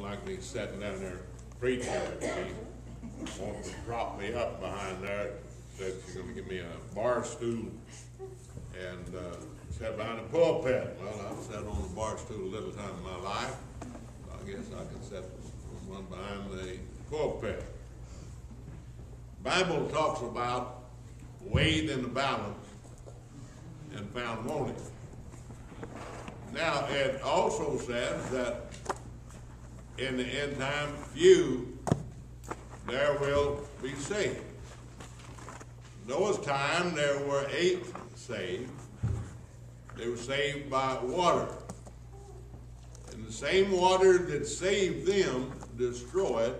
like me sitting down there preaching. She wanted to prop me up behind there. Said she's going to give me a bar stool and sat behind the pulpit. Well, I've sat on the bar stool a little time in my life. I guess I can sit on one behind the pulpit. The Bible talks about weighed in the balance and found wanting. Now, it also says that in the end time, few there will be saved. Noah's time, there were 8 saved. They were saved by water. And the same water that saved them destroyed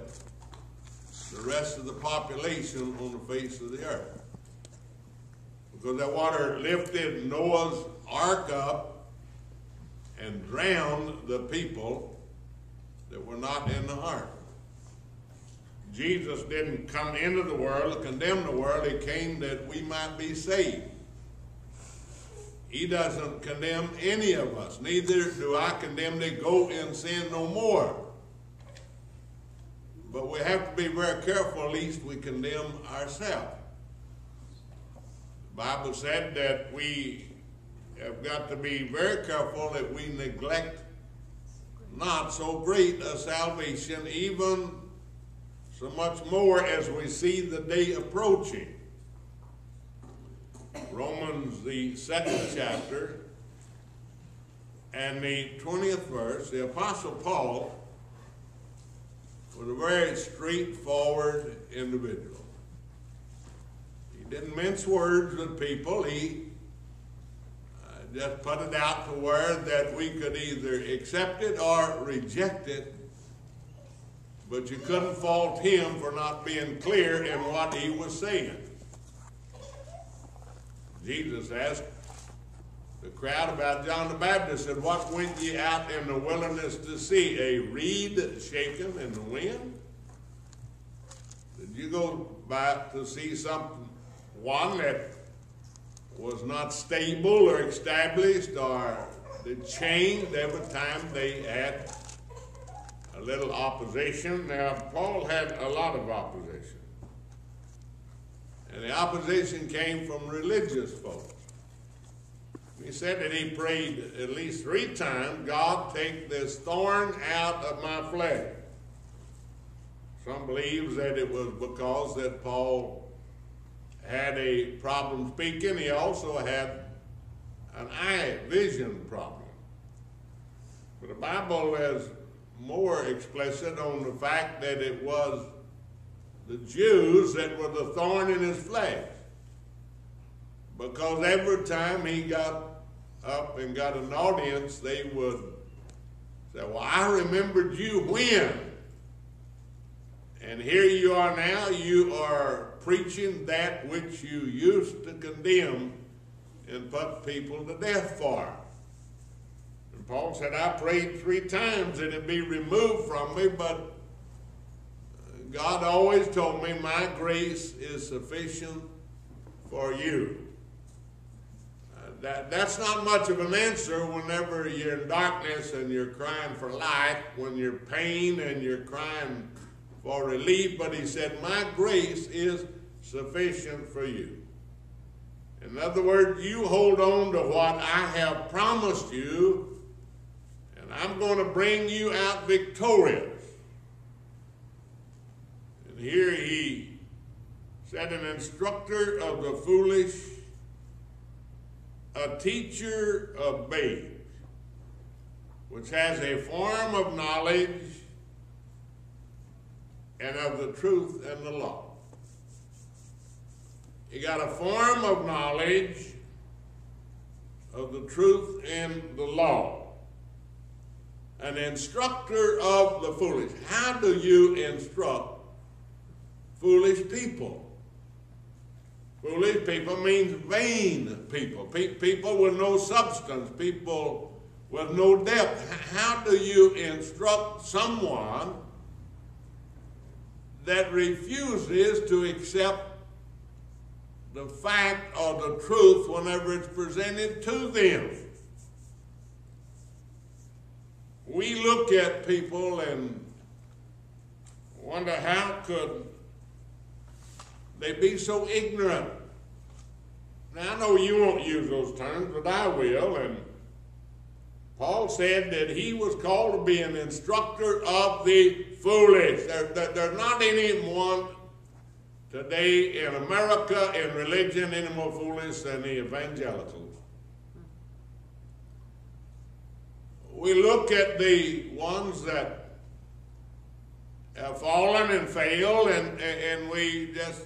the rest of the population on the face of the earth. Because that water lifted Noah's ark up and drowned the people that were not in the ark. Jesus didn't come into the world to condemn the world. He came that we might be saved. He doesn't condemn any of us. Neither do I condemn thee. Go in sin no more. But we have to be very careful, lest we condemn ourselves. The Bible said that we have got to be very careful that we neglect not so great a salvation, even so much more as we see the day approaching. Romans, the 2nd chapter, and the 20th verse, the Apostle Paul was a very straightforward individual. He didn't mince words with people. He just put it out to where that we could either accept it or reject it. But you couldn't fault him for not being clear in what he was saying. Jesus asked the crowd about John the Baptist, said, what went ye out in the wilderness to see? A reed shaken in the wind? Did you go back to see one that was not stable or established or that changed every time they had a little opposition? Now, Paul had a lot of opposition. And the opposition came from religious folks. He said that he prayed at least 3 times, God, take this thorn out of my flesh. Some believes that it was because that Paul had a problem speaking. He also had an eye vision problem. But the Bible is more explicit on the fact that it was the Jews that were the thorn in his flesh. Because every time he got up and got an audience, they would say, well, I remembered you when? And here you are now, you are preaching that which you used to condemn and put people to death for. And Paul said, I prayed 3 times that it be removed from me, but God always told me my grace is sufficient for you. That's not much of an answer whenever you're in darkness and you're crying for light, when you're in pain and you're crying for relief. But he said, my grace is sufficient for you. In other words, you hold on to what I have promised you, and I'm going to bring you out victorious. And here he said, an instructor of the foolish, a teacher of babes, which has a form of knowledge and of the truth and the law. You got a form of knowledge of the truth and the law. An instructor of the foolish. How do you instruct foolish people? Foolish people means vain people. People with no substance. People with no depth. How do you instruct someone that refuses to accept the fact or the truth whenever it's presented to them? We look at people and wonder how could they be so ignorant. Now, I know you won't use those terms, but I will. And Paul said that he was called to be an instructor of the foolish. There's not anyone today in America in religion any more foolish than the evangelicals. We look at the ones that have fallen and failed, and we just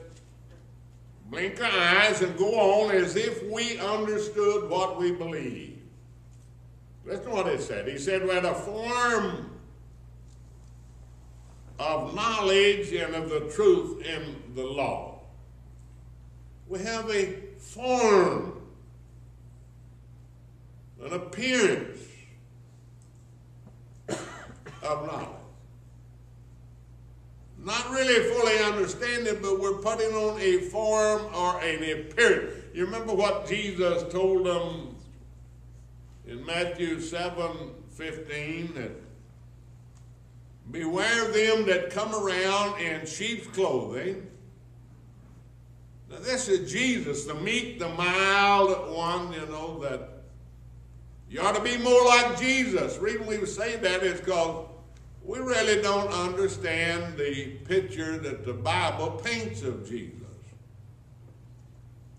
blink our eyes and go on as if we understood what we believe. Listen to what it said. He said, we had a form of knowledge and of the truth in the law. We have a form, an appearance of knowledge. Not really fully understanding, but we're putting on a form or an appearance. You remember what Jesus told them in Matthew 7:15, that beware of them that come around in sheep's clothing. Now this is Jesus, the meek, the mild one, that you ought to be more like Jesus. The reason we say that is because we really don't understand the picture that the Bible paints of Jesus.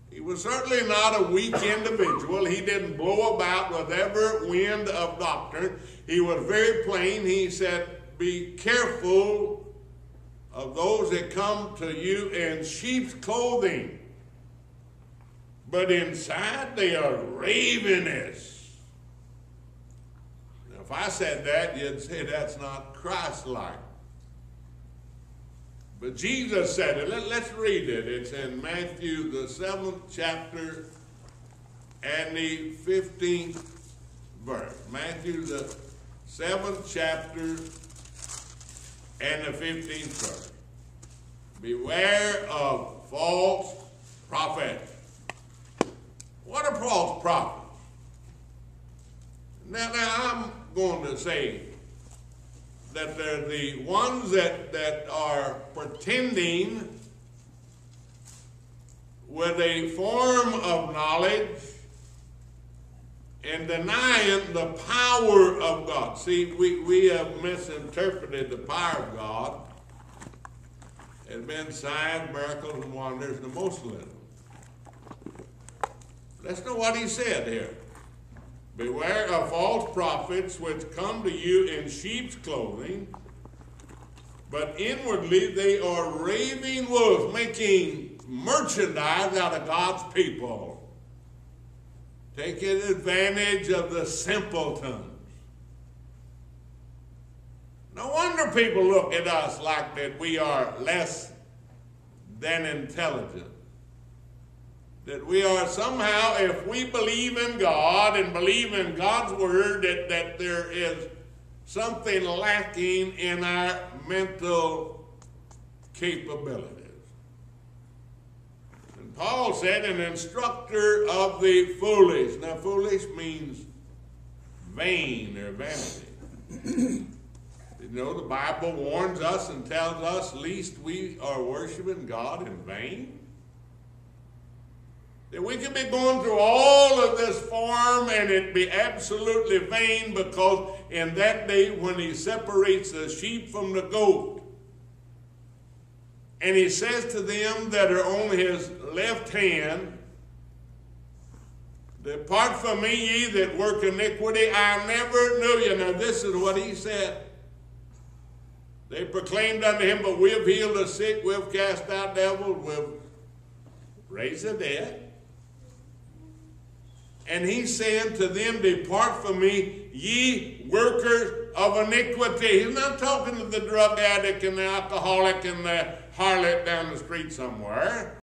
He was certainly not a weak individual. He didn't blow about with every wind of doctrine. He was very plain. He said, be careful of those that come to you in sheep's clothing, but inside they are ravenous. Now, if I said that, you'd say that's not Christ-like. But Jesus said it. Let's read it. It's in Matthew, the 7th chapter and the 15th verse. Matthew, the 7th chapter and the 15th verse. Beware of false prophets. What are false prophets? Now I'm going to say that they're the ones that are pretending with a form of knowledge and denying the power of God. See, we have misinterpreted the power of God. It's been signs, miracles, and wonders to most of them. Let's know what he said here. Beware of false prophets which come to you in sheep's clothing, but inwardly they are raving wolves, making merchandise out of God's people, taking advantage of the simpletons. No wonder people look at us like that we are less than intelligent. That we are somehow, if we believe in God and believe in God's word, that there is something lacking in our mental capabilities. And Paul said, an instructor of the foolish. Now, foolish means vain or vanity. The Bible warns us and tells us, lest we are worshiping God in vain. That we could be going through all of this form and it be absolutely vain, because in that day when he separates the sheep from the goat, and he says to them that are on his left hand, depart from me, ye that work iniquity, I never knew you. Now this is what he said. They proclaimed unto him, but we have healed the sick, we have cast out devils, we have raised the dead. And he's saying to them, depart from me, ye workers of iniquity. He's not talking to the drug addict and the alcoholic and the harlot down the street somewhere.